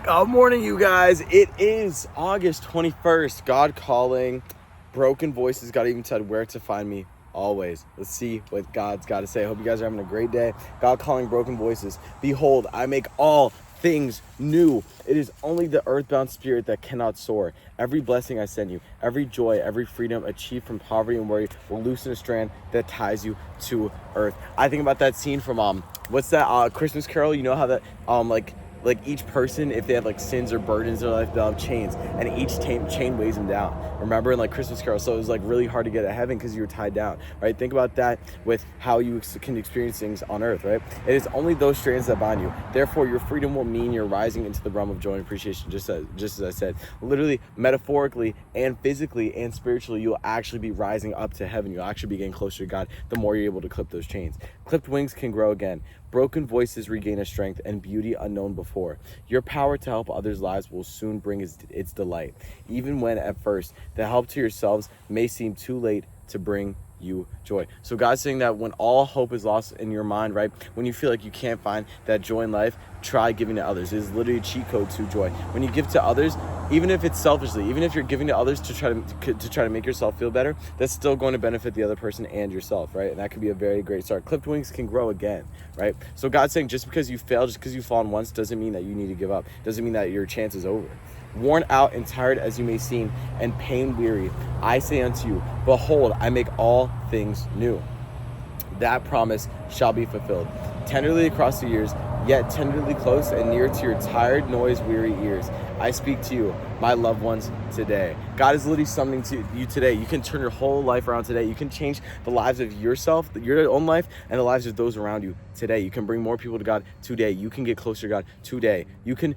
Good morning, you guys. It is August 21st. God calling, broken voices. God even said where to find me always. Let's see what God's got to say. I hope you guys are having a great day. God calling, broken voices. Behold, I make all things new. It is only the earthbound spirit that cannot soar. Every blessing I send you, every joy, every freedom achieved from poverty and worry will loosen a strand that ties you to earth. I think about that scene from what's that Christmas Carol? You know how that like each person, if they have like sins or burdens in their life, they'll have chains, and each chain weighs them down. Remember in like Christmas Carol? So it was like really hard to get to heaven because you were tied down, right? Think about that with how you can experience things on earth, right? It is only those strands that bind you. Therefore, your freedom will mean you're rising into the realm of joy and appreciation, just as I said. Literally, metaphorically, and physically, and spiritually, you'll actually be rising up to heaven. You'll actually be getting closer to God the more you're able to clip those chains. Clipped wings can grow again. Broken voices regain a strength and beauty unknown before. Your power to help others' lives will soon bring its delight, even when at first the help to yourselves may seem too late to bring you joy. So God's saying that when all hope is lost in your mind, right? When you feel like you can't find that joy in life, try giving to others. It is literally a cheat code to joy. When you give to others, even if it's selfishly, even if you're giving to others to try to make yourself feel better, that's still going to benefit the other person and yourself, right? And that could be a very great start. Clipped wings can grow again, right? So God's saying just because you fail, just because you've fallen once, doesn't mean that you need to give up. Doesn't mean that your chance is over. Worn out and tired as you may seem, and pain weary, I say unto you, behold, I make all things new. That promise shall be fulfilled. Tenderly across the years, yet tenderly close and near to your tired, noise-weary ears, I speak to you, my loved ones, today. God is literally summoning to you today. You can turn your whole life around today. You can change the lives of yourself, your own life, and the lives of those around you today. You can bring more people to God today. You can get closer to God today. You can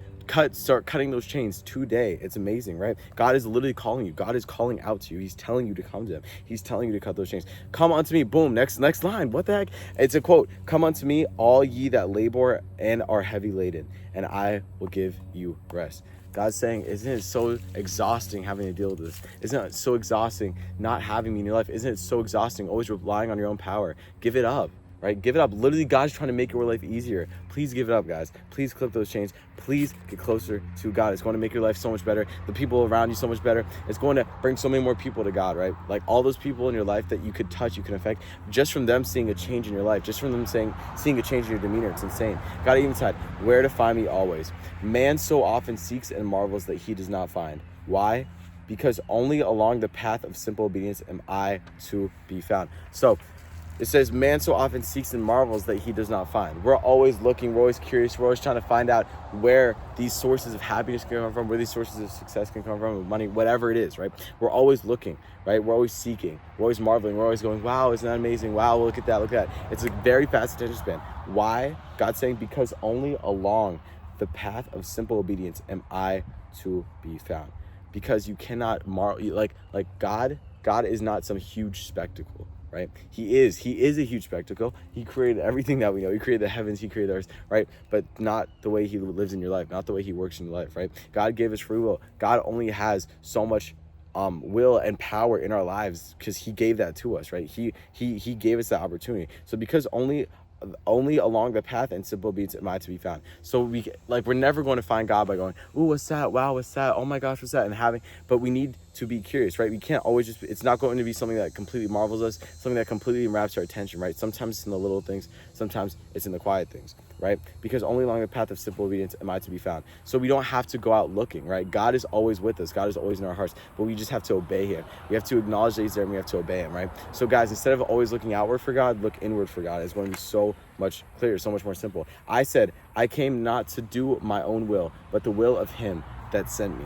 start cutting those chains today. It's amazing, right? God is literally calling you. God is calling out to you. He's telling you to come to him. He's telling you to cut those chains. Come unto me. Boom. Next line. What the heck? It's a quote. Come unto me, all ye that labor and are heavy laden, and I will give you rest. God's saying, isn't it so exhausting having to deal with this? Isn't it so exhausting not having me in your life? Isn't it so exhausting always relying on your own power? Give it up. Right? Give it up. Literally, God's trying to make your life easier. Please give it up, guys. Please clip those chains. Please get closer to God. It's going to make your life so much better. The people around you so much better. It's going to bring so many more people to God, right? Like all those people in your life that you could touch, you can affect, just from them seeing a change in your life, just from them seeing a change in your demeanor. It's insane. God even said, where to find me always. Man so often seeks and marvels that he does not find. Why? Because only along the path of simple obedience am I to be found. So, it says, man so often seeks and marvels that he does not find. We're always looking, we're always curious, we're always trying to find out where these sources of happiness can come from, where these sources of success can come from, money, whatever it is, right? We're always looking, right? We're always seeking, we're always marveling, we're always going, wow, isn't that amazing? Wow, look at that, look at that. It's a very fast attention span. Why? God's saying, because only along the path of simple obedience am I to be found. Because you cannot marvel, like God is not some huge spectacle. Right? He is a huge spectacle. He created everything that we know. He created the heavens, he created the earth, right? But not the way he lives in your life, not the way he works in your life, right? God gave us free will. God only has so much will and power in our lives because he gave that to us, right? He gave us that opportunity. So because only along the path and simple obedience am I to be found. So we're never going to find God by going, ooh, what's that? Wow, what's that? Oh my gosh, what's that? But we need to be curious, right? We can't always it's not going to be something that completely marvels us, something that completely wraps our attention, right? Sometimes it's in the little things, sometimes it's in the quiet things, right? Because only along the path of simple obedience am I to be found. So we don't have to go out looking, right? God is always with us. God is always in our hearts, but we just have to obey him. We have to acknowledge that he's there and we have to obey him, right? So guys, instead of always looking outward for God, look inward for God. It's going to be so much clearer, so much more simple. I said, I came not to do my own will, but the will of him that sent me.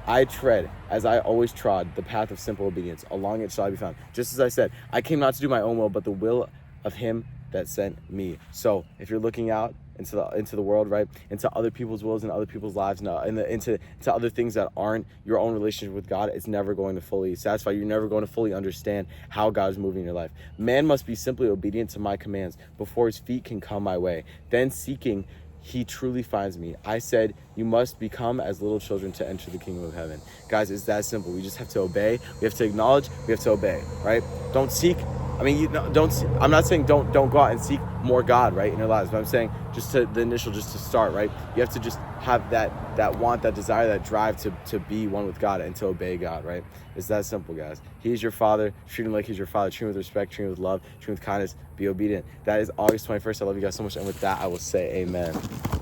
I tread, as I always trod, the path of simple obedience. Along it shall I be found. Just as I said, I came not to do my own will, but the will of him that sent me. So if you're looking out into the world, right, into other people's wills and other people's lives, into other things that aren't your own relationship with God, it's never going to fully satisfy. You're never going to fully understand how God is moving in your life. Man must be simply obedient to my commands before his feet can come my way. Then seeking, he truly finds me. I said, you must become as little children to enter the kingdom of heaven. Guys, it's that simple. We just have to obey. We have to acknowledge. We have to obey, right? Don't seek. I'm not saying don't go out and seek more God, right, in your lives. But I'm saying just to start, right? You have to just have that want, that desire, that drive to be one with God and to obey God, right? It's that simple, guys. He's your Father. Treat him like he's your Father. Treat him with respect. Treat him with love. Treat him with kindness. Be obedient. That is August 21st. I love you guys so much. And with that, I will say amen.